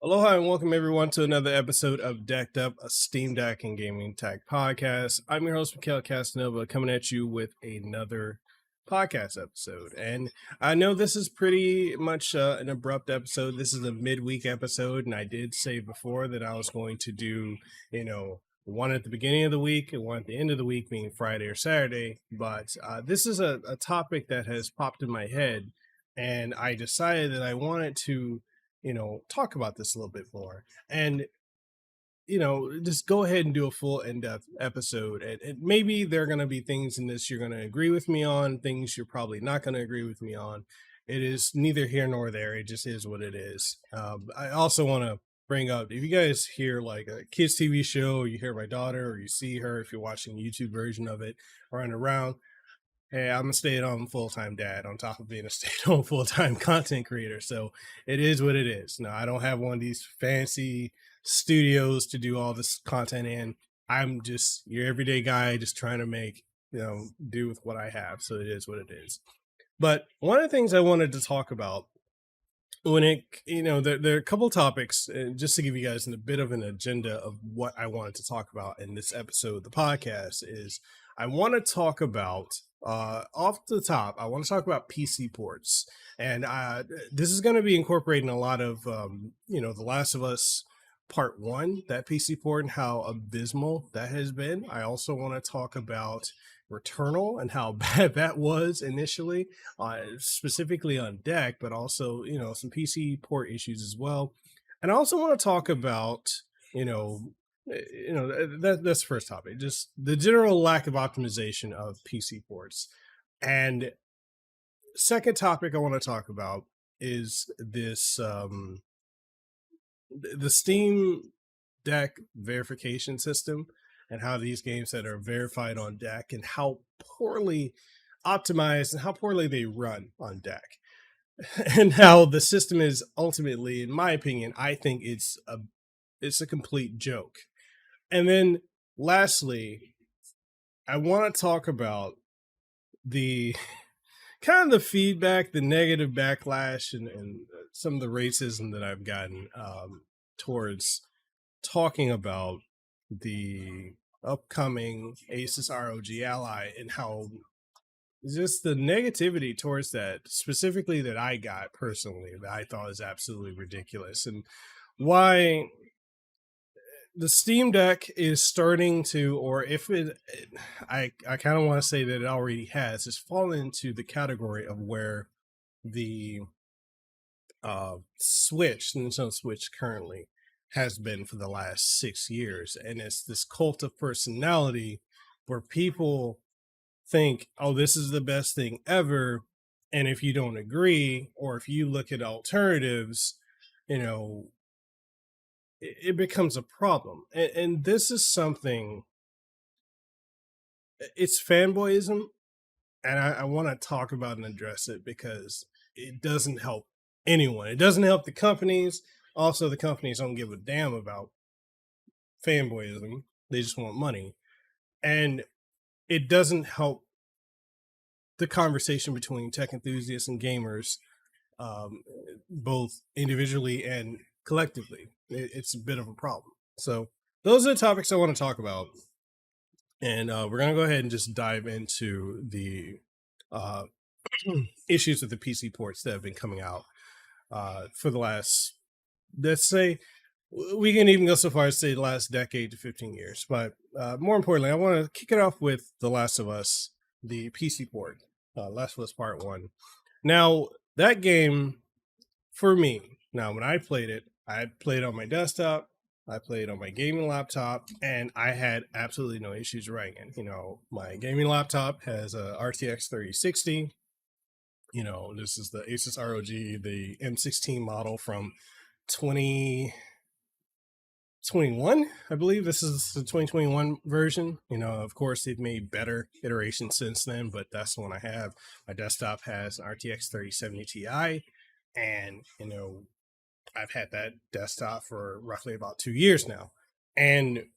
Aloha and welcome everyone to another episode of Decked Up, a Steam Deck and Gaming Tech podcast. I'm your host, Mekel Casanova, coming at you with another podcast episode. And I know this is pretty much an abrupt episode. This is a midweek episode, and I did say before that I was going to do, one at the beginning of the week and one at the end of the week, being Friday or Saturday. But this is a topic that has popped in my head, and I decided that I wanted to talk about this a little bit more and, just go ahead and do a full in-depth episode. And maybe there are going to be things in this you're going to agree with me on, things you're probably not going to agree with me on. It is neither here nor there. It just is what it is. I also want to bring up, if you guys hear like a kids TV show, you hear my daughter or you see her, if you're watching the YouTube version of it, running around, hey, I'm a stay-at-home full-time dad on top of being a stay-at-home full-time content creator. So it is what it is. Now, I don't have one of these fancy studios to do all this content in. I'm just your everyday guy just trying to make, do with what I have. So it is what it is. But one of the things I wanted to talk about there are a couple topics, just to give you guys a bit of an agenda of what I wanted to talk about in this episode of the podcast is I want to talk about off the top, I want to talk about PC ports. And this is going to be incorporating a lot of, The Last of Us Part 1, that PC port, and how abysmal that has been. I also want to talk about Returnal and how bad that was initially, specifically on deck, but also, some PC port issues as well. And I also want to talk about, that's the first topic, just the general lack of optimization of PC ports. And second topic I want to talk about is this the Steam Deck verification system and how these games that are verified on deck and how poorly optimized and how poorly they run on deck. And how the system is ultimately, in my opinion, I think it's a complete joke. And then lastly, I want to talk about the kind of the feedback, the negative backlash, and some of the racism that I've gotten towards talking about the upcoming ASUS ROG Ally and how just the negativity towards that, specifically that I got personally, that I thought is absolutely ridiculous, and why the Steam Deck is starting to, or if it, I kind of want to say that it already has, is fallen into the category of where the Nintendo Switch currently has been for the last 6 years. And it's this cult of personality where people think, oh, this is the best thing ever. And if you don't agree, or if you look at alternatives, it becomes a problem. And this is something, it's fanboyism. And I want to talk about and address it because it doesn't help anyone. It doesn't help the companies. Also, the companies don't give a damn about fanboyism. They just want money. And it doesn't help the conversation between tech enthusiasts and gamers, both individually and collectively. It's a bit of a problem. So those are the topics I want to talk about. And we're going to go ahead and just dive into the issues with the PC ports that have been coming out for the last, let's say, we can even go so far as to say the last decade to 15 years. But more importantly, I want to kick it off with The Last of Us, the PC port, Last of Us Part 1. Now, that game, for me, when I played it on my desktop, I played on my gaming laptop, and I had absolutely no issues running it. My gaming laptop has a RTX 3060. This is the ASUS ROG, the M16 model from 2021, I believe. This is the 2021 version. Of course, they've made better iterations since then, but that's the one I have. My desktop has an RTX 3070 Ti, and I've had that desktop for roughly about 2 years now, and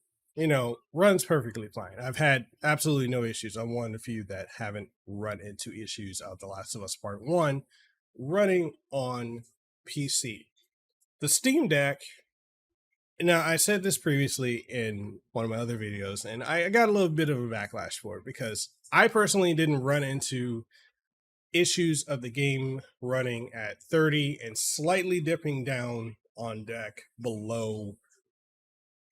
runs perfectly fine. I've had absolutely no issues. I'm one of the few that haven't run into issues of The Last of Us Part 1 running on PC. The Steam Deck. Now, I said this previously in one of my other videos, and I got a little bit of a backlash for it because I personally didn't run into issues of the game running at 30 and slightly dipping down on deck below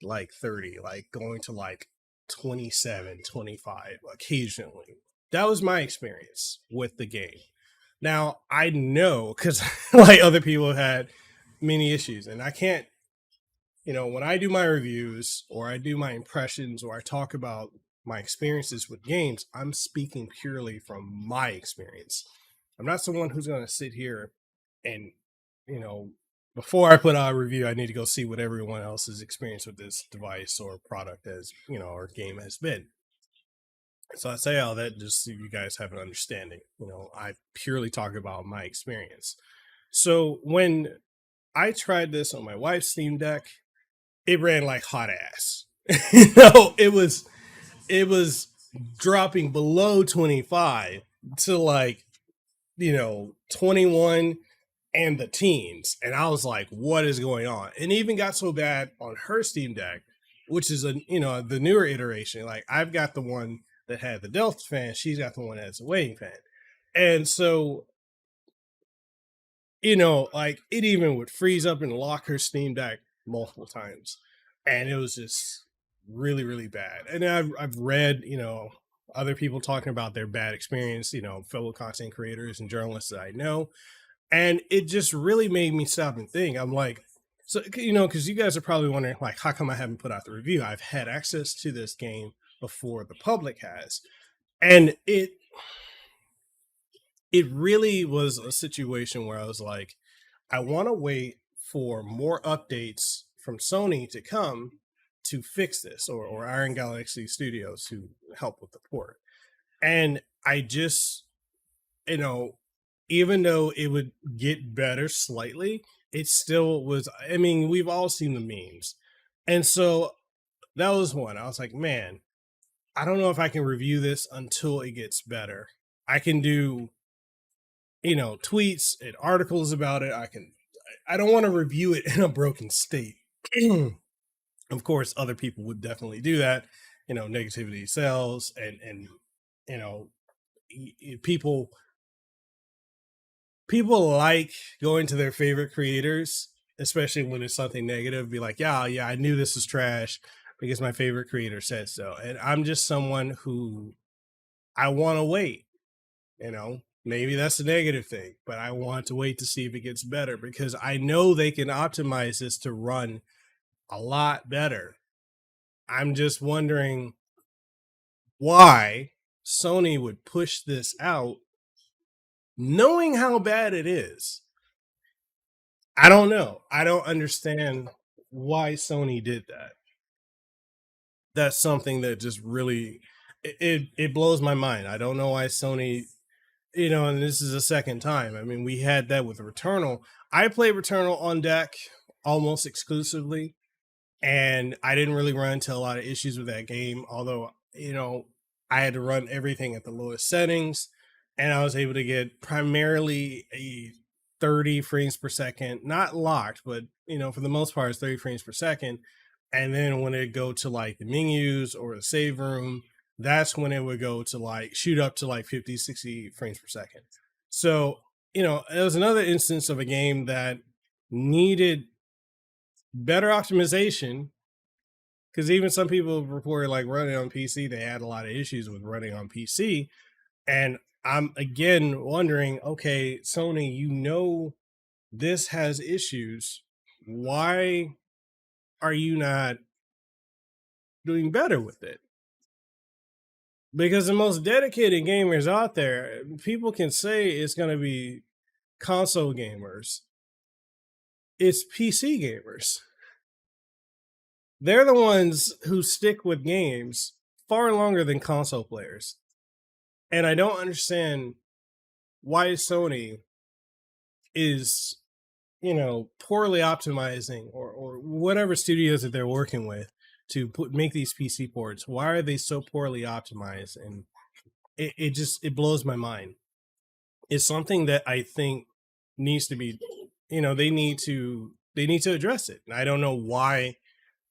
like 30, like going to like 27, 25 occasionally. That was my experience with the game. Now, I know because like other people had many issues, and I can't, when I do my reviews or I do my impressions or I talk about my experiences with games, I'm speaking purely from my experience. I'm not someone who's going to sit here and, you know, before I put out a review, I need to go see what everyone else's experience with this device or product has, or game has been. So I say all that just so you guys have an understanding. I purely talk about my experience. So when I tried this on my wife's Steam Deck, it ran like hot ass. It was dropping below 25 to like 21 and the teens, and I was like, what is going on? And it even got so bad on her Steam Deck, which is the newer iteration. Like, I've got the one that had the Delta fan, she's got the one that's a Waiting fan. And so like, it even would freeze up and lock her Steam Deck multiple times, and it was just really, really bad. And I've read other people talking about their bad experience, fellow content creators and journalists that I know, and it just really made me stop and think. I'm like, so because you guys are probably wondering, like, how come I haven't put out the review? I've had access to this game before the public has, and it really was a situation where I was like, I want to wait for more updates from Sony to come to fix this, or Iron Galaxy Studios who help with the port. And I just, even though it would get better slightly, it still was, I mean, we've all seen the memes. And so that was one. I was like, man, I don't know if I can review this until it gets better. I can do tweets and articles about it. I don't want to review it in a broken state. Of course, other people would definitely do that. Negativity sells, and you know, people like going to their favorite creators, especially when it's something negative. Be like, yeah, I knew this was trash because my favorite creator said so. And I'm just someone who, I want to wait. Maybe that's a negative thing, but I want to wait to see if it gets better because I know they can optimize this to run a lot better. I'm just wondering why Sony would push this out knowing how bad it is. I don't know. I don't understand why Sony did that. That's something that just really it blows my mind. I don't know why Sony, and this is the second time. I mean, we had that with Returnal. I play Returnal on deck almost exclusively, and I didn't really run into a lot of issues with that game, although I had to run everything at the lowest settings, and I was able to get primarily a 30 frames per second, not locked, but for the most part it's 30 frames per second. And then when it go to like the menus or the save room, that's when it would go to like shoot up to like 50, 60 frames per second. So it was another instance of a game that needed better optimization, because even some people reported like running on PC, they had a lot of issues with running on PC. And I'm again wondering, okay, Sony, this has issues. Why are you not doing better with it? Because the most dedicated gamers out there, people can say it's going to be console gamers. It's PC gamers. They're the ones who stick with games far longer than console players. And I don't understand why Sony is, poorly optimizing, or whatever studios that they're working with to make these PC ports. Why are they so poorly optimized? And it blows my mind. It's something that I think needs to be, they need to they need to address it. And I don't know why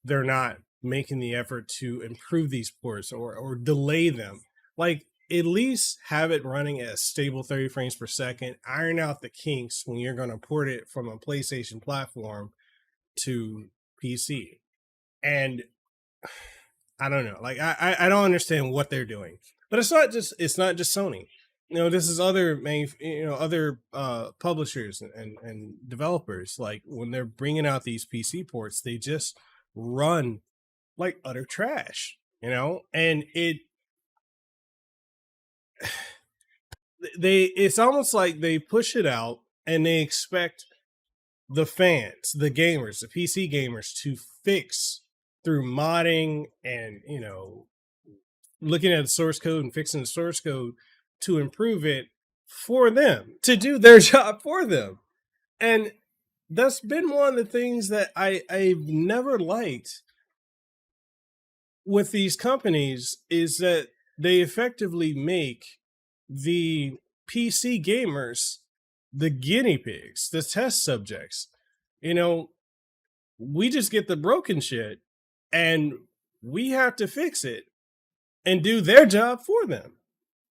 they're not making the effort to improve these ports or delay them. Like, at least have it running at a stable 30 frames per second, iron out the kinks when you're going to port it from a PlayStation platform to PC. And I don't know. Like, I don't understand what they're doing. But it's not just Sony. This is other other publishers and developers. Like, when they're bringing out these PC ports, they just run like utter trash. And it's almost like they push it out and they expect the fans, the gamers, the PC gamers to fix through modding and looking at the source code and fixing the source code to improve it for them, to do their job for them. And that's been one of the things that I've never liked with these companies, is that they effectively make the PC gamers the guinea pigs, the test subjects. We just get the broken shit and we have to fix it and do their job for them.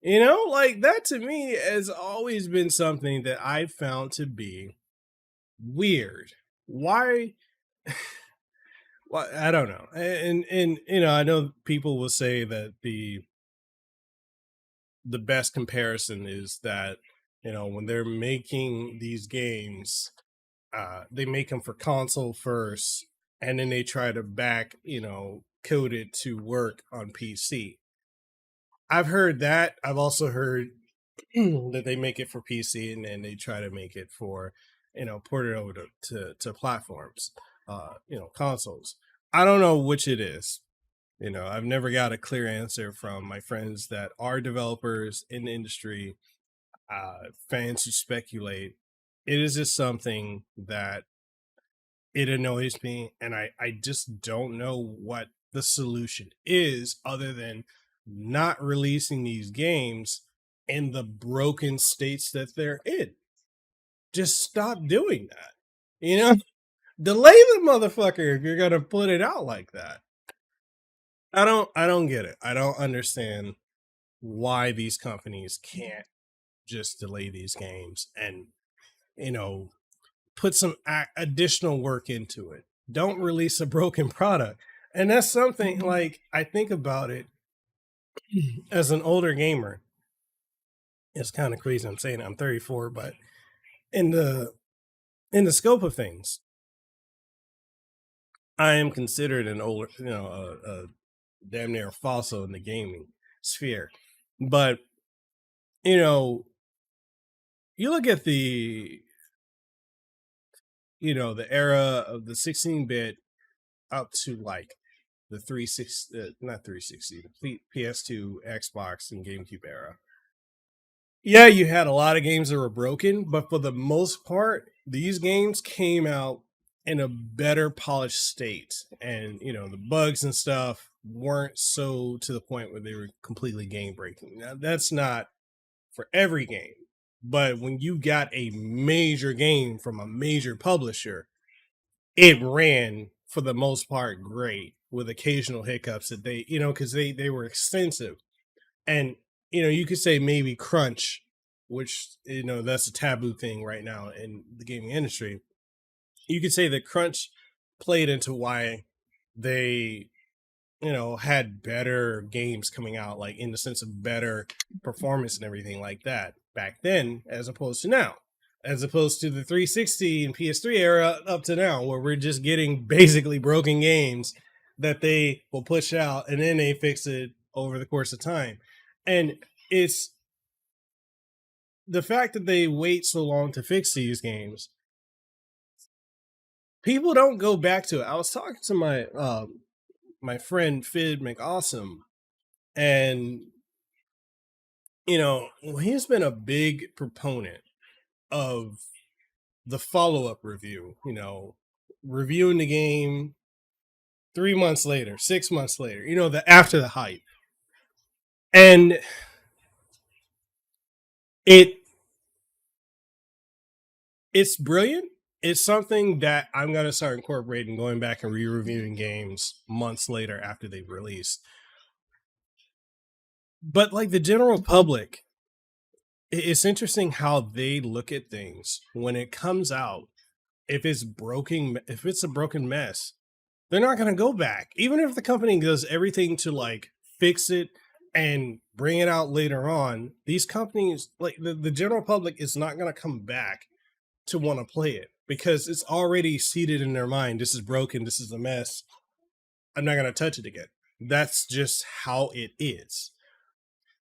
Like, that to me has always been something that I've found to be weird. Why? Well, I don't know. And I know people will say that the best comparison is that when they're making these games, they make them for console first, and then they try to back code it to work on PC. I've heard that. I've also heard that they make it for PC and then they try to make it for port it over to platforms, consoles. I don't know which it is. I've never got a clear answer from my friends that are developers in the industry, fans who speculate. It is just something that it annoys me, and I just don't know what the solution is other than not releasing these games in the broken states that they're in. Just stop doing that. Delay the motherfucker if you're gonna put it out like that. I don't get it. I don't understand why these companies can't just delay these games and put some additional work into it. Don't release a broken product. And that's something, like, I think about it as an older gamer. It's kind of crazy I'm saying I'm 34, but in the scope of things, I am considered an older, a damn near fossil in the gaming sphere. But you look at the the era of the 16-bit up to like the 360, not 360, the PS2, Xbox, and GameCube era. Yeah, you had a lot of games that were broken, but for the most part, these games came out in a better polished state. And, the bugs and stuff weren't so to the point where they were completely game breaking. Now, that's not for every game. But when you got a major game from a major publisher, it ran for the most part great, with occasional hiccups that they, because they were extensive. And, you could say maybe crunch, which, that's a taboo thing right now in the gaming industry. You could say that crunch played into why they, had better games coming out, like in the sense of better performance and everything like that back then, as opposed to now, as opposed to the 360 and PS3 era up to now, where we're just getting basically broken games that they will push out and then they fix it over the course of time. And it's the fact that they wait so long to fix these games. People don't go back to it. I was talking to my friend Fid McAwesome, and he's been a big proponent of the follow-up review, reviewing the game 3 months later, 6 months later, the after the hype. And it's brilliant. it's something that I'm gonna start incorporating, going back and re-reviewing games months later after they've released. But like the general public, it's interesting how they look at things when it comes out. If it's broken, if it's a broken mess, they're not going to go back. Even if the company does everything to like fix it and bring it out later on, these companies, like the general public, is not going to come back to want to play it because it's already seated in their mind. This is broken. This is a mess. I'm not going to touch it again. That's just how it is.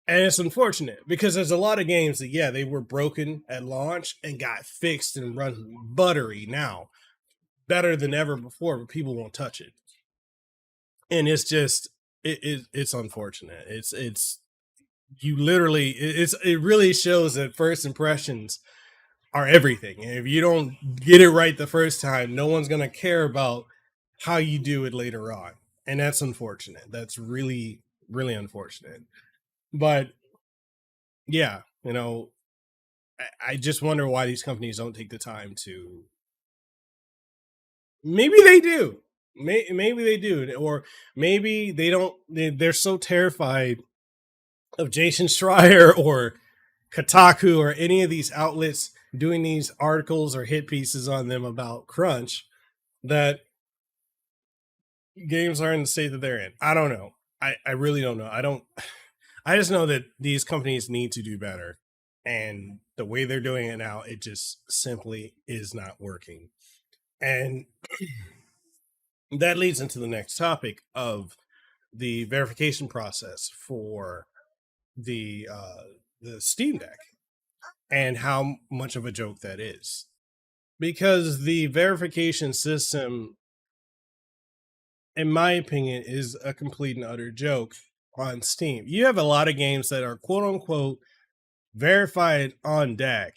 And it's unfortunate because there's a lot of games that, yeah, they were broken at launch and got fixed and run buttery now, better than ever before, but people won't touch it. And it's just, it's unfortunate. It's, you literally, it really shows that first impressions are everything. And if you don't get it right the first time, no one's going to care about how you do it later on. And that's unfortunate. That's really, really unfortunate. But yeah, I just wonder why these companies don't take the time to. Maybe they do. Maybe they do, or maybe they don't. They're so terrified of Jason Schreier or Kotaku or any of these outlets doing these articles or hit pieces on them about crunch that games are in the state that they're in. I don't know. I really don't know. I just know that these companies need to do better. And the way they're doing it now, it just simply is not working. And that leads into the next topic of the verification process for the Steam Deck and how much of a joke that is. Because the verification system, in my opinion, is a complete and utter joke on Steam. You have a lot of games that are quote unquote verified on deck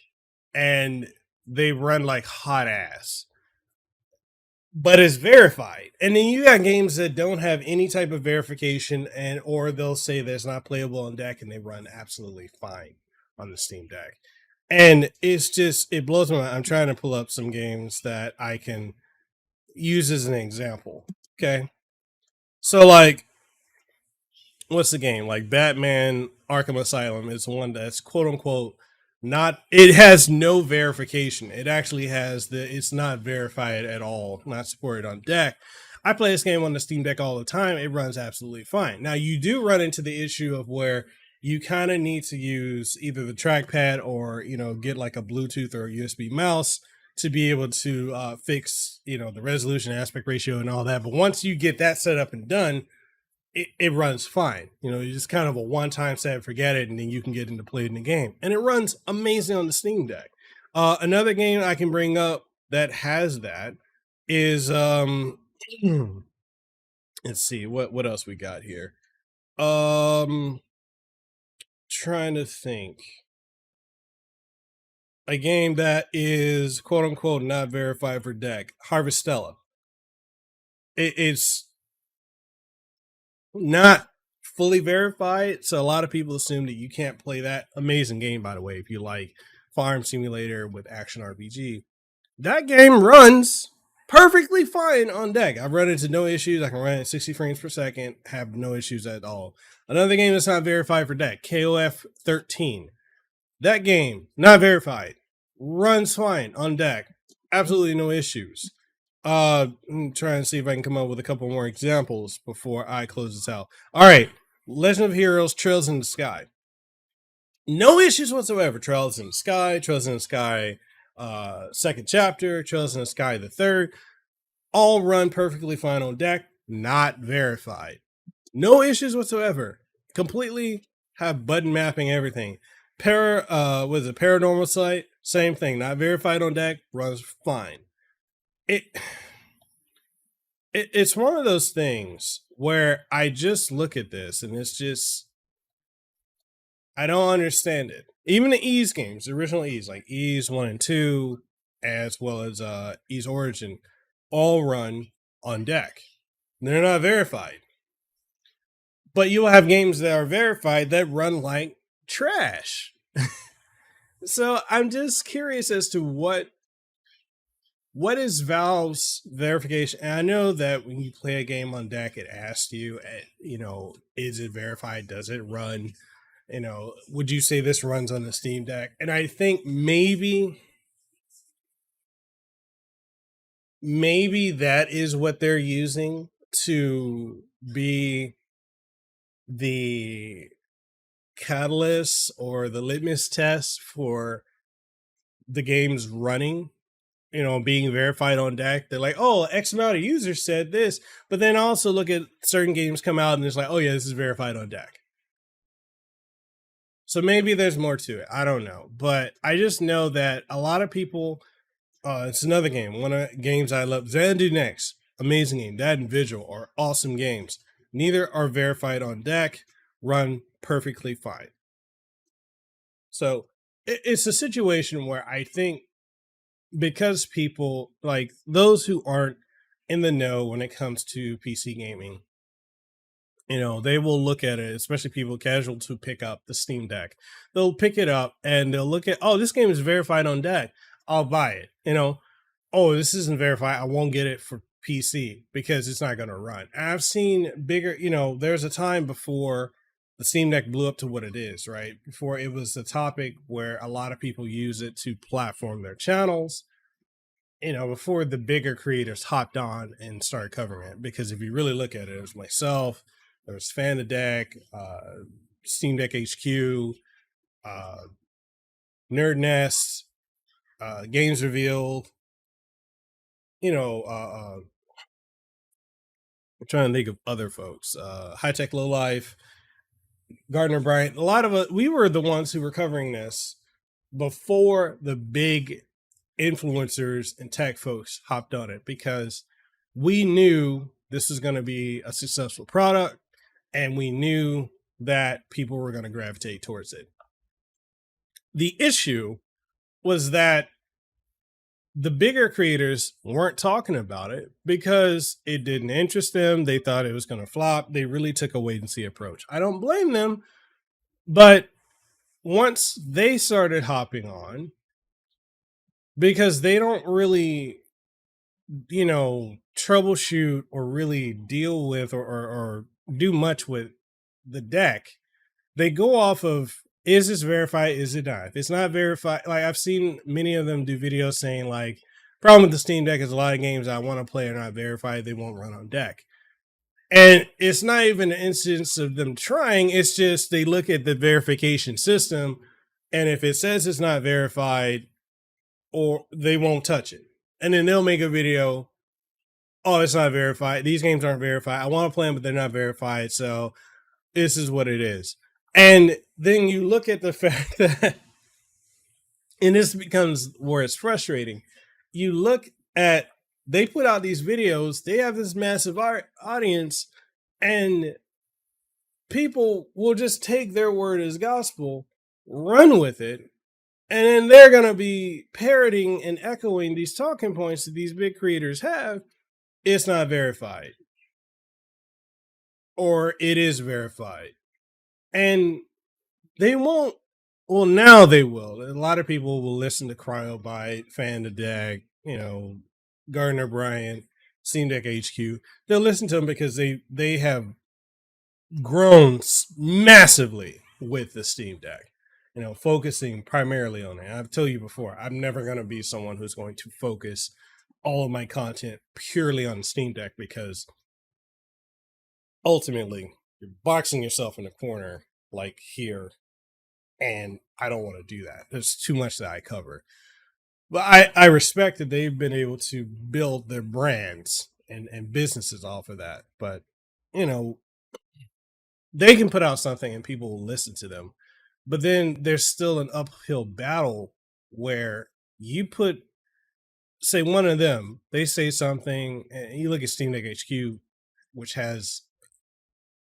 and they run like hot ass, but it's verified. And then you got games that don't have any type of verification, and or they'll say that it's not playable on deck and they run absolutely fine on the Steam Deck. And it's just, it blows my mind. I'm trying to pull up some games that I can use as an example. Okay. So like, what's the game? Like Batman Arkham Asylum is one that's quote unquote not, it has no verification. It actually has it's not verified at all, not supported on deck. I play this game on the Steam Deck all the time. It runs absolutely fine. Now you do run into the issue of where you kind of need to use either the trackpad or, get like a Bluetooth or a USB mouse to be able to fix, the resolution, aspect ratio and all that. But once you get that set up and done, it runs fine. It's just kind of a one-time set, forget it, and then you can get into playing the game. And it runs amazing on the Steam Deck. Another game I can bring up that has that is let's see, what else we got here. Trying to think. A game that is quote unquote not verified for deck, Harvestella. It's not fully verified, so a lot of people assume that you can't play that. Amazing game, by the way, if you like farm simulator with action RPG. That game runs perfectly fine on deck. I've run into no issues. I can run at 60 frames per second, have no issues at all. Another game that's not verified for deck, KOF 13. That game, not verified, runs fine on deck. Absolutely no issues. I'm trying to see if I can come up with a couple more examples before I close this out. All right, Legend of Heroes: Trails in the Sky. No issues whatsoever. Trails in the Sky, Trails in the Sky, second chapter, Trails in the Sky the third, all run perfectly fine on deck. Not verified. No issues whatsoever. Completely have button mapping, everything. Was a Paranormal Site? Same thing. Not verified on deck. Runs fine. It's one of those things where I just look at this and it's just, I don't understand it. Even the Ys games, the original Ys, like Ys 1 and 2, as well as Ys Origin, all run on deck. They're not verified. But you'll have games that are verified that run like trash. So I'm just curious as to what what is Valve's verification? And I know that when you play a game on deck, it asks you, is it verified? Does it run? Would you say this runs on the Steam Deck? And I think maybe that is what they're using to be the catalyst or the litmus test for the game's running, being verified on deck. They're like, oh, X amount of users said this, but then also look at certain games come out and it's like, oh yeah, this is verified on deck. So maybe there's more to it. I don't know, but I just know that a lot of people. It's another game. One of the games I love. Xanadu Next, amazing game. That and Vigil are awesome games. Neither are verified on deck. Run perfectly fine. So it's a situation where I think because people like those who aren't in the know when it comes to PC gaming, they will look at it, especially people casual to pick up the Steam Deck. They'll pick it up and they'll look at, oh, this game is verified on deck. I'll buy it. Oh, this isn't verified. I won't get it for PC because it's not going to run. And I've seen bigger, there's a time before the Steam Deck blew up to what it is, right? Before it was the topic where a lot of people use it to platform their channels, before the bigger creators hopped on and started covering it. Because if you really look at it, it was myself, there's Fan the Deck, Steam Deck HQ, Nerd Nest, Games Revealed, I'm trying to think of other folks. High Tech Low Life, Gardner Bryant. A lot of us, we were the ones who were covering this before the big influencers and tech folks hopped on it because we knew this was going to be a successful product and we knew that people were going to gravitate towards it. The issue was that the bigger creators weren't talking about it because it didn't interest them. They thought it was going to flop. They really took a wait and see approach. I don't blame them, but once they started hopping on, because they don't really, troubleshoot or really deal with or do much with the deck, they go off of, is this verified? Is it not? If it's not verified, like I've seen many of them do videos saying like, problem with the Steam Deck is a lot of games I want to play are not verified. They won't run on deck. And it's not even an instance of them trying. It's just they look at the verification system. And if it says it's not verified, or they won't touch it. And then they'll make a video. Oh, it's not verified. These games aren't verified. I want to play them, but they're not verified. So this is what it is. And then you look at the fact that, and this becomes where it's frustrating. You look at, they put out these videos, they have this massive audience, and people will just take their word as gospel, run with it, and then they're going to be parroting and echoing these talking points that these big creators have. It's not verified. Or it is verified. And they won't. Well, now they will. A lot of people will listen to Cryobite, Fan the Deck, Gardner Bryant, Steam Deck HQ. They'll listen to them because they have grown massively with the Steam Deck. Focusing primarily on it. I've told you before, I'm never going to be someone who's going to focus all of my content purely on Steam Deck because ultimately you're boxing yourself in a corner like here, and I don't want to do that. There's too much that I cover. But I respect that they've been able to build their brands and businesses off of that. But, they can put out something and people will listen to them. But then there's still an uphill battle where you put, say, one of them, they say something, and you look at Steam Deck HQ, which has,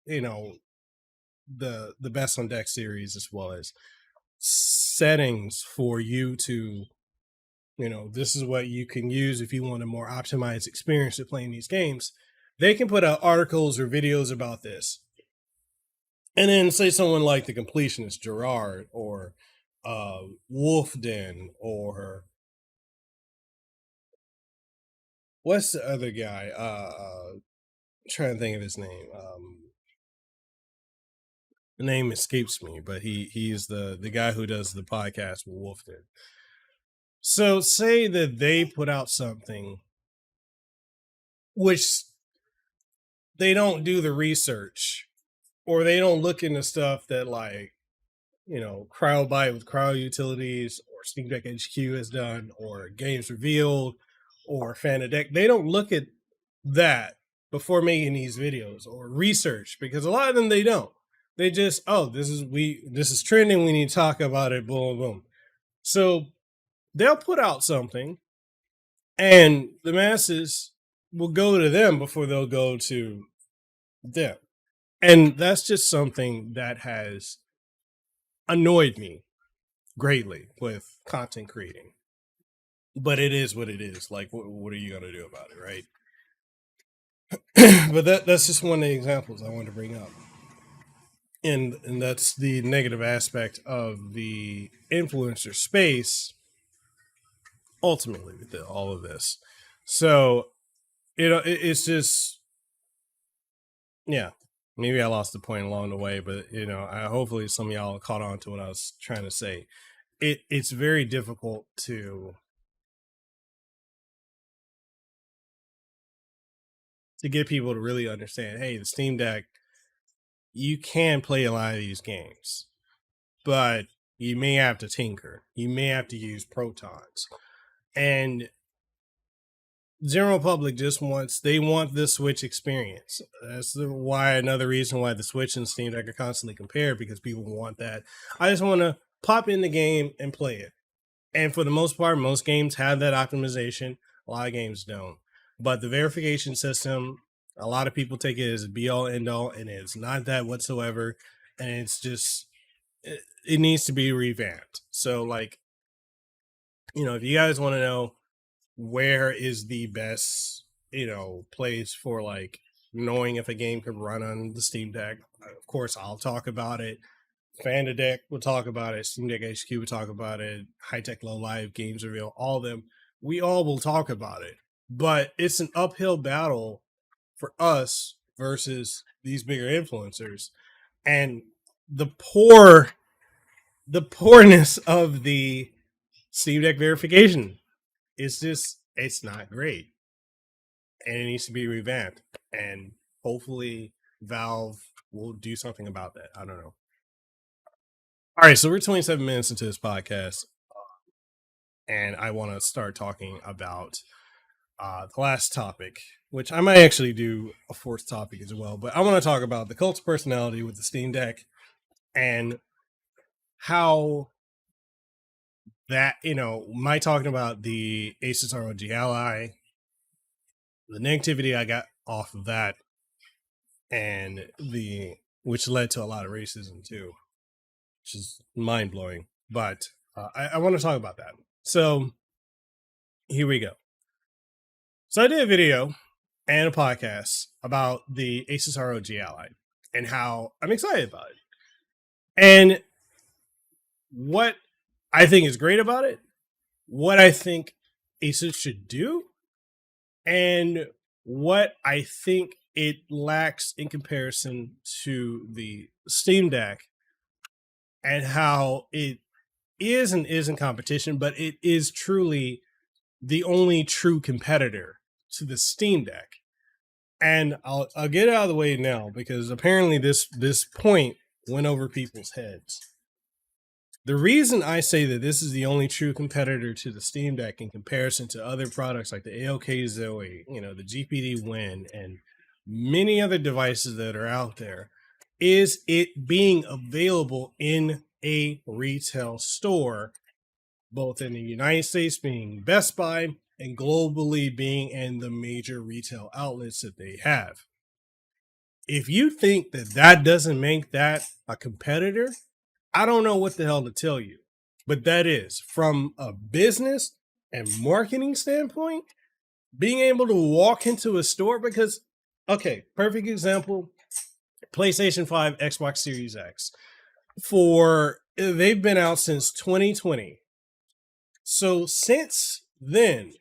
the best on deck series as well as settings for you to, this is what you can use if you want a more optimized experience of playing these games. They can put out articles or videos about this. And then say someone like the completionist Gerard or Wolfden or what's the other guy? Trying to think of his name. The name escapes me, but he's the guy who does the podcast with Wolfden. So say that they put out something which they don't do the research, or they don't look into stuff that, like, CryoByte with Cryo Utilities or Steam Deck HQ has done, or Games Revealed or Fanboys. They don't look at that before making these videos or research, because a lot of them they don't. They just, oh, this is trending, we need to talk about it, boom, boom. So they'll put out something and the masses will go to them before they'll go to them. And that's just something that has annoyed me greatly with content creating. But it is what it is. Like, what are you going to do about it, right? But that's just one of the examples I wanted to bring up. And that's the negative aspect of the influencer space, ultimately, with all of this. So, it's just, yeah, maybe I lost the point along the way, but hopefully some of y'all caught on to what I was trying to say. It's very difficult to get people to really understand, hey, the Steam Deck, you can play a lot of these games, but you may have to tinker. You may have to use protons. And general public just they want the Switch experience. That's another reason why the Switch and Steam Deck are constantly compared, because people want that. I just want to pop in the game and play it. And for the most part, most games have that optimization. A lot of games don't. But the verification system, a lot of people take it as a be all end all, and it's not that whatsoever. And it's just, it needs to be revamped. So, like, if you guys want to know where is the best, place for, like, knowing if a game could run on the Steam Deck, of course, I'll talk about it. Fanboys will talk about it. Steam Deck HQ will talk about it. High Tech Low Live, Games Reveal, all of them. We all will talk about it. But it's an uphill battle for us versus these bigger influencers. And the poorness of the Steam Deck verification is just, it's not great. And it needs to be revamped. And hopefully Valve will do something about that. I don't know. All right, so we're 27 minutes into this podcast, and I want to start talking about the last topic, which I might actually do a fourth topic as well. But I want to talk about the cult of personality with the Steam Deck, and how that, my talking about the ASUS ROG Ally, the negativity I got off of that, and which led to a lot of racism too, which is mind blowing. But I want to talk about that. So here we go. So I did a video and a podcast about the ASUS ROG Ally and how I'm excited about it. And what I think is great about it, what I think ASUS should do, and what I think it lacks in comparison to the Steam Deck, and how it is and isn't competition, but it is truly the only true competitor to the Steam Deck. And I'll get it out of the way now, because apparently this point went over people's heads. The reason I say that this is the only true competitor to the Steam Deck in comparison to other products like the AOK Zoe, the GPD Win, and many other devices that are out there, is it being available in a retail store, both in the United States being Best Buy, and globally being in the major retail outlets that they have. If you think that doesn't make that a competitor, I don't know what the hell to tell you. But that is, from a business and marketing standpoint, being able to walk into a store, because, okay, perfect example, PlayStation 5, Xbox Series X. They've been out since 2020. So since then,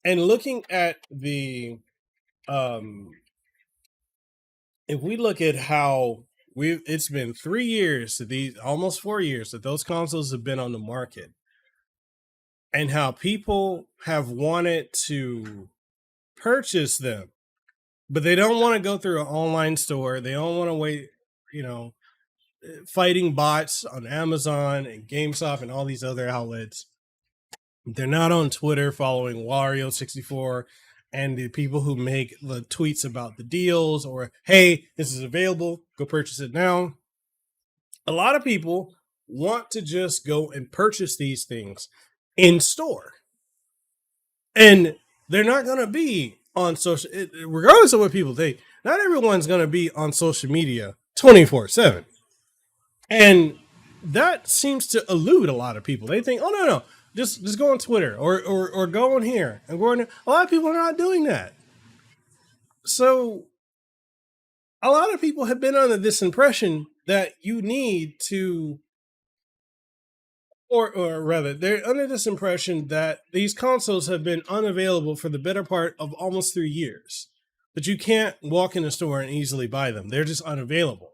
And looking at the um if we look at how it's been 3 years to these, almost 4 years that those consoles have been on the market, and how people have wanted to purchase them, but they don't want to go through an online store. They don't want to wait, you know, fighting bots on Amazon and GameStop and all these other outlets. They're not on Twitter following Wario64 and the people who make the tweets about the deals, or hey, this is available, go purchase it now. A lot of people want to just go and purchase these things in store. And they're not going to be on social, regardless of what people think, not everyone's going to be on social media 24/7. And that seems to elude a lot of people. They think, oh, no, just go on Twitter or go on here and go on there. A lot of people are not doing that. So a lot of people have been under this impression that you need to, or rather, they're under this impression that these consoles have been unavailable for the better part of almost 3 years. That you can't walk in a store and easily buy them. They're just unavailable.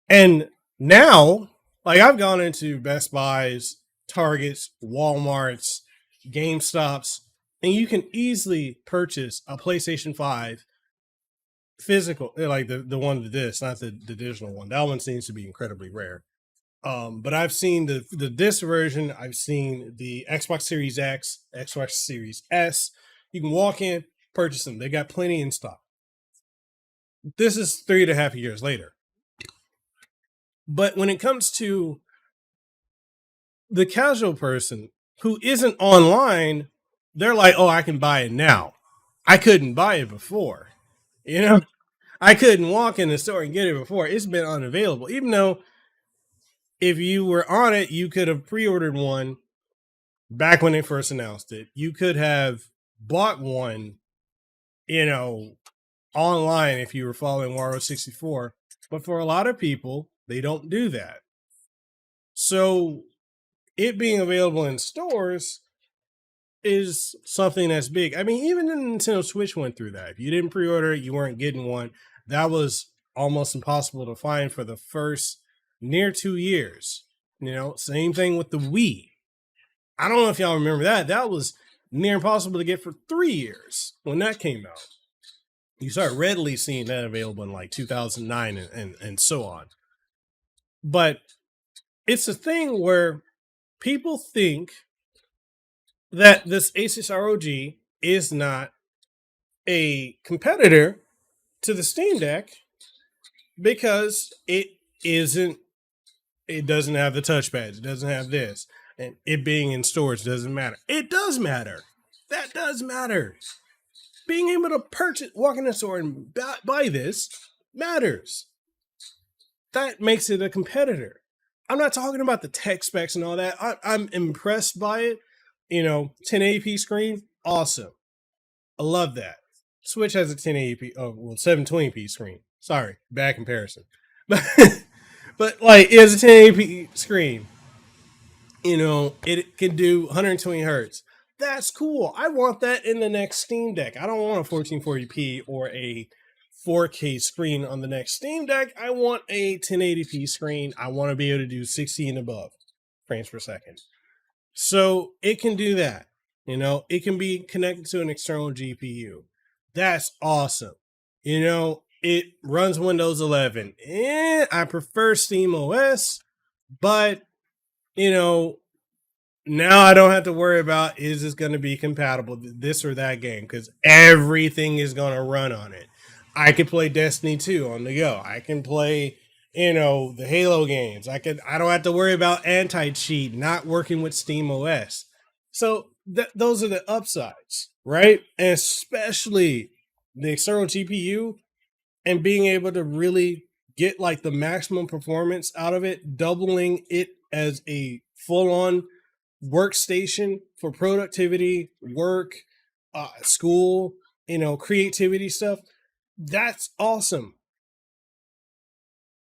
And now, like, I've gone into Best Buys, Targets, Walmarts, GameStops, and you can easily purchase a PlayStation 5 physical, like the one with this, not the digital one. That one seems to be incredibly rare. But I've seen the disc version. I've seen the Xbox Series X, Xbox Series S. You can walk in, purchase them. They got plenty in stock. This is 3.5 years later. But when it comes to the casual person who isn't online, they're like, oh, I can buy it now. I couldn't buy it before. You know, I couldn't walk in the store and get it before. It's been unavailable. Even though if you were on it, you could have pre-ordered one back when they first announced it. You could have bought one, online if you were following Wario64. But for a lot of people, they don't do that. So it being available in stores is something that's big. I mean, even the Nintendo Switch went through that. If you didn't pre-order it, you weren't getting one. That was almost impossible to find for the first near 2 years. Same thing with the Wii. I don't know if y'all remember that. That was near impossible to get for 3 years when that came out. You start readily seeing that available in like 2009 and so on. But it's a thing where people think that this ASUS ROG is not a competitor to the Steam Deck because it doesn't have the touchpads, it doesn't have this, and it being in storage doesn't matter. It does matter. That does matter. Being able to walk in the store and buy this matters. That makes it a competitor. I'm not talking about the tech specs and all that. I'm impressed by it. 1080p screen, awesome. I love that. Switch has a 1080p, 720p screen. Sorry, bad comparison. But like, it has a 1080p screen. It can do 120 hertz. That's cool. I want that in the next Steam Deck. I don't want a 1440p or a 4K screen on the next Steam Deck. I want a 1080p screen. I want to be able to do 60 and above frames per second. So it can do that. It can be connected to an external GPU. That's awesome. It runs Windows 11. I prefer Steam OS, but now I don't have to worry about, is this going to be compatible to this or that game, because everything is going to run on it. I can play Destiny 2 on the go. I can play, the Halo games. I don't have to worry about anti-cheat not working with Steam OS. So those are the upsides, right? And especially the external GPU and being able to really get like the maximum performance out of it, doubling it as a full-on workstation for productivity, work, school, creativity stuff. That's awesome.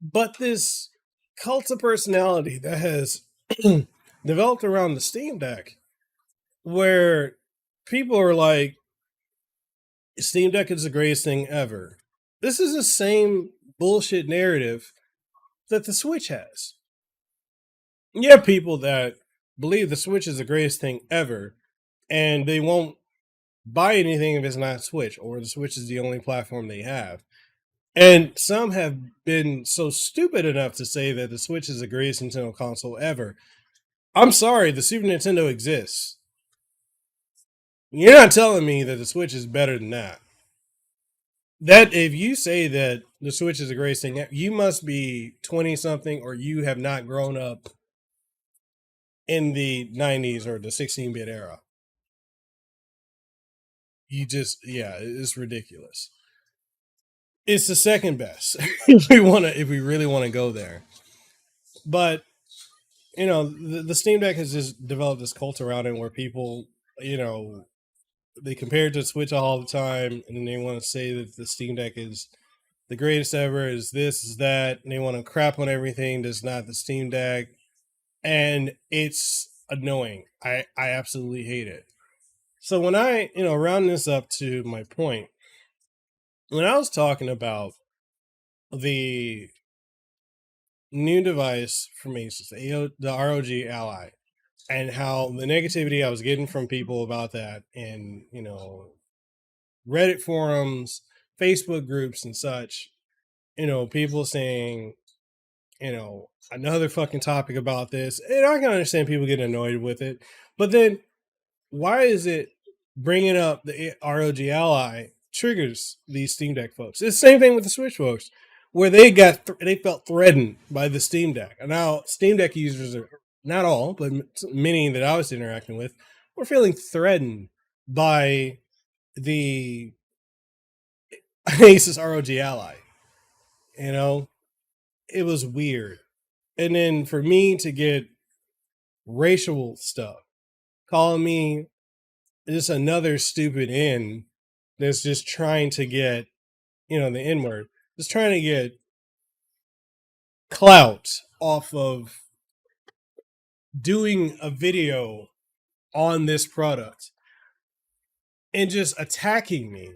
But this cult of personality that has developed around the Steam Deck, where people are like, Steam Deck is the greatest thing ever. This is the same bullshit narrative that the Switch has. You have people that believe the Switch is the greatest thing ever, and they won't buy anything if it's not Switch, or the Switch is the only platform they have. And some have been so stupid enough to say that the Switch is the greatest Nintendo console ever. I'm sorry, the Super Nintendo exists. You're not telling me that the Switch is better than that. That if you say that the Switch is the greatest thing, you must be 20 something, or you have not grown up in the 90s or the 16-bit era. You just, yeah, it's ridiculous. It's the second best if we really want to go there. But the Steam Deck has just developed this cult around it where people, they compare it to Switch all the time, and they want to say that the Steam Deck is the greatest ever, is this, is that, and they want to crap on everything that's not the Steam Deck, and it's annoying. I absolutely hate it. So when I, round this up to my point, when I was talking about the new device from ASUS, the ROG Ally, and how the negativity I was getting from people about that, and Reddit forums, Facebook groups, and such, people saying, another fucking topic about this, and I can understand people getting annoyed with it, but then why is it bringing up the ROG Ally triggers these Steam Deck folks? It's the same thing with the Switch folks, where they felt threatened by the Steam Deck. And now Steam Deck users are, not all, but many that I was interacting with, were feeling threatened by the Asus ROG Ally. It was weird. And then for me to get racial stuff, calling me just another stupid N that's just trying to get, the N word, just trying to get clout off of doing a video on this product and just attacking me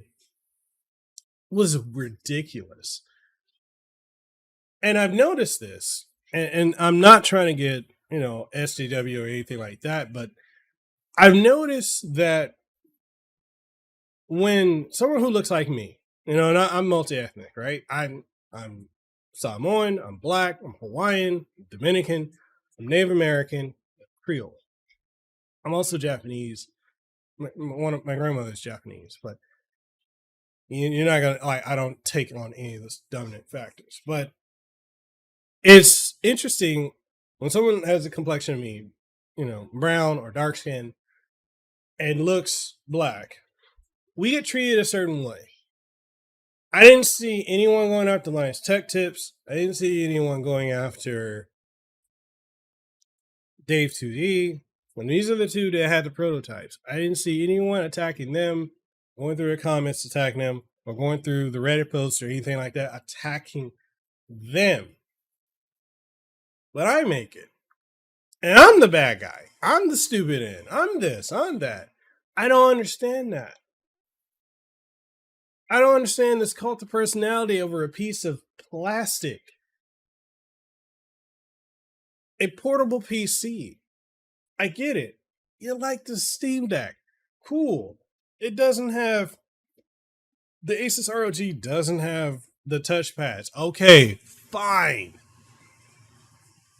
was ridiculous. And I've noticed this, and I'm not trying to get, SJW or anything like that, but I've noticed that when someone who looks like me, and I'm multi-ethnic, right? I'm Samoan, I'm Black, I'm Hawaiian, I'm Dominican, I'm Native American, Creole. I'm also Japanese. One of my grandmother's Japanese, but you're not gonna like. I don't take on any of those dominant factors, but it's interesting when someone has a complexion of me, brown or dark skin, and looks Black. We get treated a certain way. I didn't see anyone going after Lions Tech Tips. I didn't see anyone going after Dave 2D. When these are the two that had the prototypes, I didn't see anyone attacking them, going through the comments attacking them, or going through the Reddit posts or anything like that attacking them. But I make it. And I'm the bad guy. I'm the stupid end. I'm this. I'm that. I don't understand that. I don't understand this cult of personality over a piece of plastic. A portable PC. I get it. You like the Steam Deck. Cool. It doesn't have, the Asus ROG doesn't have the touchpads. Okay, fine.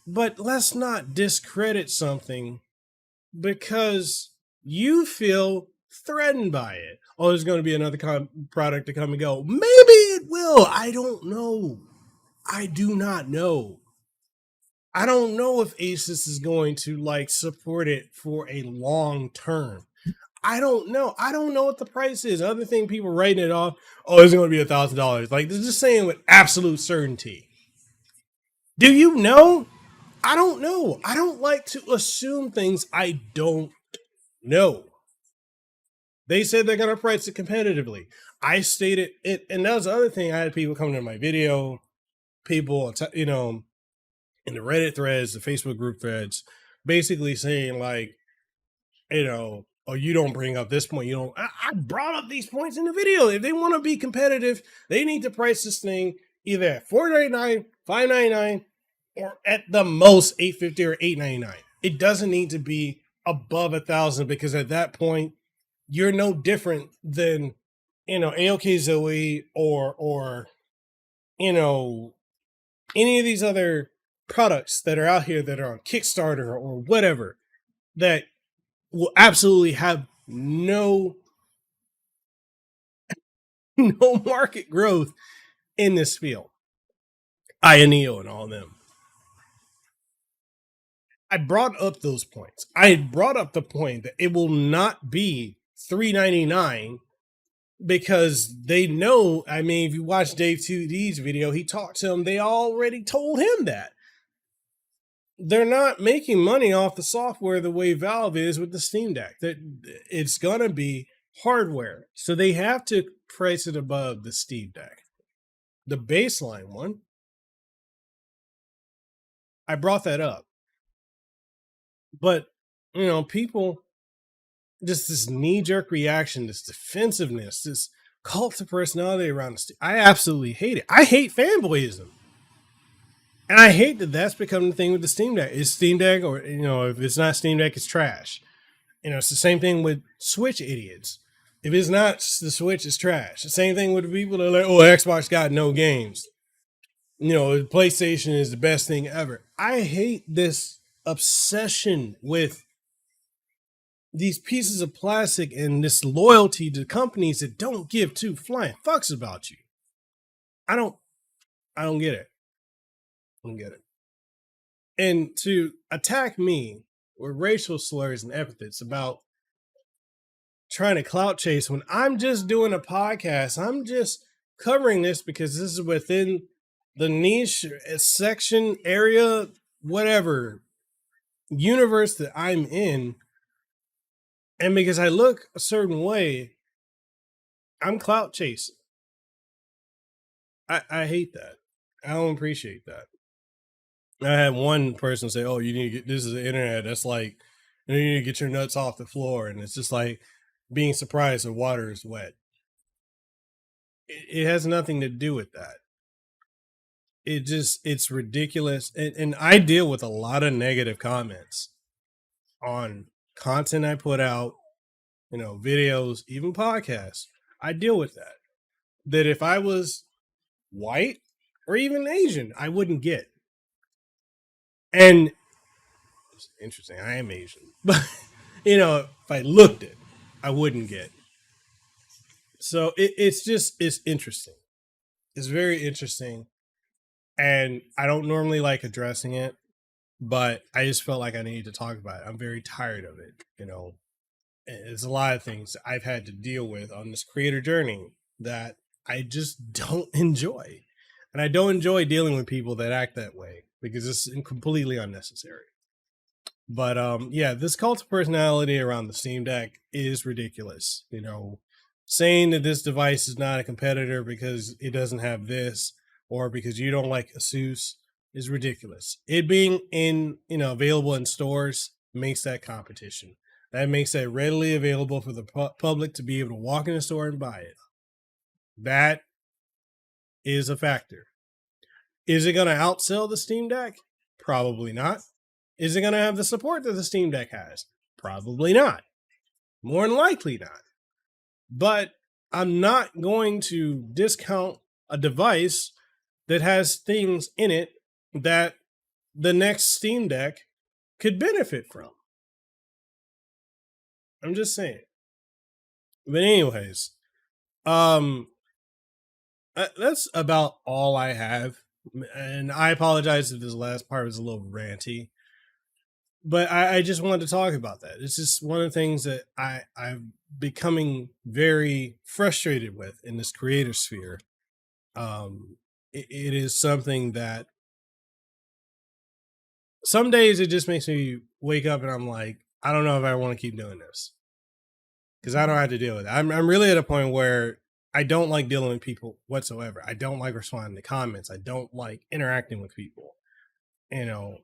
But let's not discredit something because you feel threatened by it. Oh, there's going to be another product to come and go. Maybe it will. I don't know. I do not know. I don't know if Asus is going to support it for a long term. I don't know. I don't know what the price is. Other thing, people writing it off. Oh, it's going to be $1,000. Like, they're just saying with absolute certainty. Do you know? I don't know. I don't like to assume things I don't know. They said they're going to price it competitively. I stated it, and that was the other thing. I had people coming to my video, people, in the Reddit threads, the Facebook group threads, basically saying oh, you don't bring up this point. You don't. I brought up these points in the video. If they want to be competitive, they need to price this thing either at $4.99, $5.99, or at the most $8.50 or $8.99. It doesn't need to be above 1,000 because at that point you're no different than AOK Zoe or any of these other products that are out here that are on Kickstarter or whatever that will absolutely have no market growth in this field. Ioneo and all of them. I brought up those points. I brought up the point that it will not be $3.99 because they know. I mean, if you watch Dave 2D's video, he talked to them. They already told him that they're not making money off the software the way Valve is with the Steam Deck. That it's gonna be hardware, so they have to price it above the Steam Deck, the baseline one. I brought that up, but people, just this knee-jerk reaction, this defensiveness, this cult of personality around the I absolutely hate it. I hate fanboyism. And I hate that that's become the thing with the Steam Deck. Is Steam Deck, or if it's not Steam Deck, it's trash. It's the same thing with Switch idiots. If it's not the Switch, it's trash. The same thing with the people that are like, oh, Xbox got no games. PlayStation is the best thing ever. I hate this obsession with these pieces of plastic and this loyalty to companies that don't give two flying fucks about you. I don't get it. I don't get it. And to attack me with racial slurs and epithets about trying to clout chase when I'm just doing a podcast, I'm just covering this because this is within the niche section, area, whatever universe that I'm in. And because I look a certain way, I'm clout chasing. I hate that. I don't appreciate that. I had one person say, oh, you need to get, this is the internet. That's like, you need to get your nuts off the floor. And it's just like being surprised that water is wet. It has nothing to do with that. It's ridiculous. And I deal with a lot of negative comments on content I put out, videos, even podcasts. I deal with that. That if I was white or even Asian, I wouldn't get. And it's interesting, I am Asian, but if I looked it, I wouldn't get. So it's interesting. It's very interesting. And I don't normally like addressing it, but I just felt like I needed to talk about it. I'm very tired of it. It's a lot of things I've had to deal with on this creator journey that I just don't enjoy. And I don't enjoy dealing with people that act that way because it's completely unnecessary. But yeah, this cult of personality around the Steam Deck is ridiculous. Saying that this device is not a competitor because it doesn't have this or because you don't like ASUS is ridiculous. It being available in stores makes that competition. That makes that readily available for the public to be able to walk in the store and buy it. That is a factor. Is it going to outsell the Steam Deck? Probably not. Is it going to have the support that the Steam Deck has? Probably not. More than likely not. But I'm not going to discount a device that has things in it that the next Steam Deck could benefit from. I'm just saying. But anyways, that's about all I have. And I apologize if this last part was a little ranty. But I just wanted to talk about that. It's just one of the things that I'm becoming very frustrated with in this creator sphere. It is something that some days it just makes me wake up and I'm like, I don't know if I want to keep doing this because I don't have to deal with it. I'm really at a point where I don't like dealing with people whatsoever. I don't like responding to comments. I don't like interacting with people, and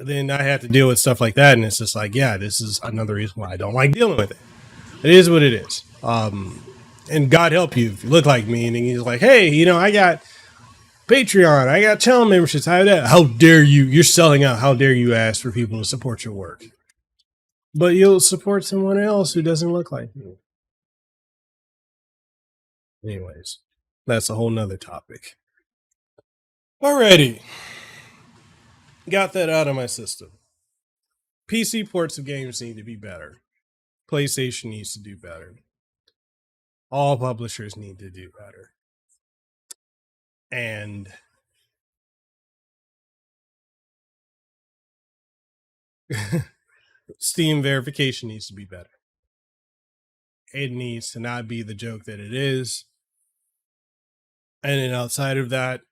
then I have to deal with stuff like that, and it's just like, yeah, this is another reason why I don't like dealing with it. It is what it is. And God help you if you look like me, and he's like, hey, I got Patreon, I got channel memberships. How dare you? You're selling out. How dare you ask for people to support your work? But you'll support someone else who doesn't look like you. Anyways, that's a whole nother topic. Alrighty. Got that out of my system. PC ports of games need to be better. PlayStation needs to do better. All publishers need to do better. And Steam verification needs to be better. It needs to not be the joke that it is. And then outside of that,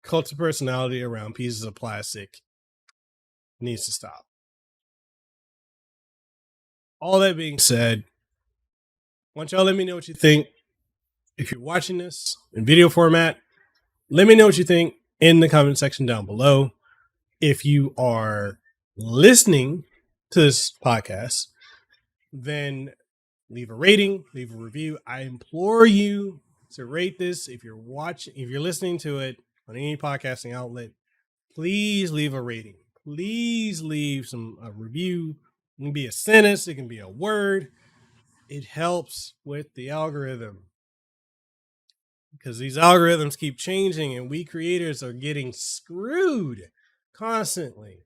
cult of personality around pieces of plastic needs to stop. All that being said, why don't y'all let me know what you think. If you're watching this in video format, let me know what you think in the comment section down below. If you are listening to this podcast, then leave a rating, leave a review. I implore you to rate this. If you're listening to it on any podcasting outlet, please leave a rating. Please leave a review. It can be a sentence, it can be a word. It helps with the algorithm, because these algorithms keep changing and we creators are getting screwed constantly.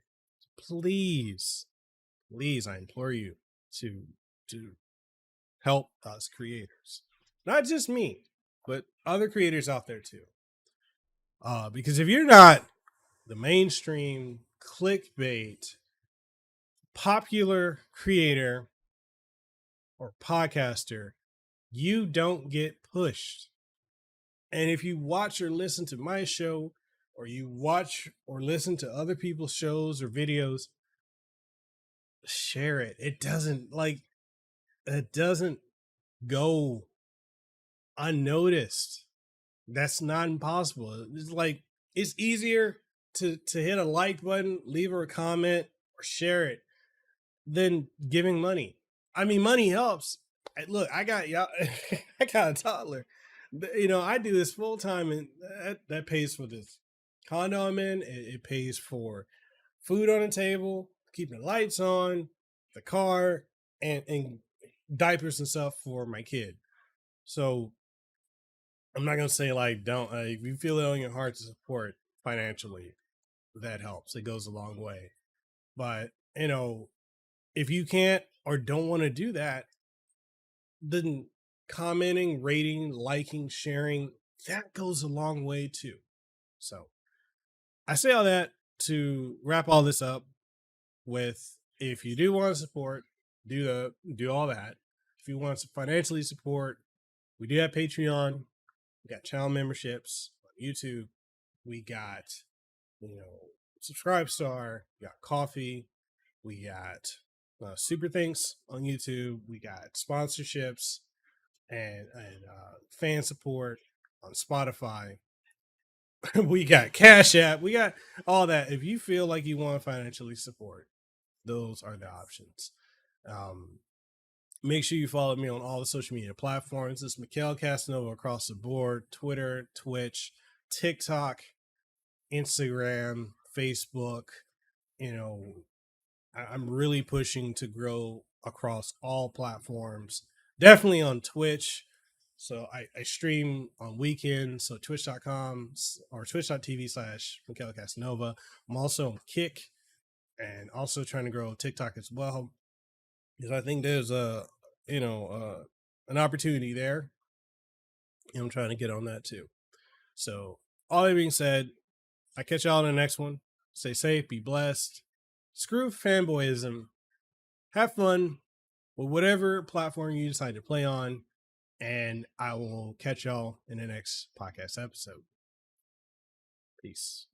Please, I implore you to help us creators. Not just me, but other creators out there too. Because if you're not the mainstream clickbait popular creator or podcaster, you don't get pushed. And if you watch or listen to my show, or you watch or listen to other people's shows or videos, share it. It doesn't go unnoticed. That's not impossible. It's easier to hit a like button, leave a comment, or share it than giving money. I mean, money helps. Look, I got y'all. I got a toddler. I do this full time, and that pays for this condo I'm in. It pays for food on the table, keeping the lights on, the car, and diapers and stuff for my kid. So I'm not gonna say don't. If you feel it on your heart to support financially, that helps. It goes a long way. But if you can't or don't want to do that, then commenting, rating, liking, sharing, that goes a long way too. So I say all that to wrap all this up with, if you do want to support, do all that. If you want to financially support, we do have Patreon. We got channel memberships on YouTube. We got, Subscribe Star. We got Coffee. We got Super Thanks on YouTube. We got sponsorships and fan support on Spotify. We got Cash App. We got all that. If you feel like you want to financially support, those are the options. Make sure you follow me on all the social media platforms. It's Mekel Casanova across the board: Twitter, Twitch, TikTok, Instagram, Facebook. I'm really pushing to grow across all platforms. Definitely on Twitch. So I stream on weekends. So twitch.com or twitch.tv/Mekel Casanova. I'm also on Kick, and also trying to grow TikTok as well, because I think there's an opportunity there. And I'm trying to get on that too. So all that being said, I catch y'all in the next one. Stay safe, be blessed. Screw fanboyism. Have fun with whatever platform you decide to play on. And I will catch y'all in the next podcast episode. Peace.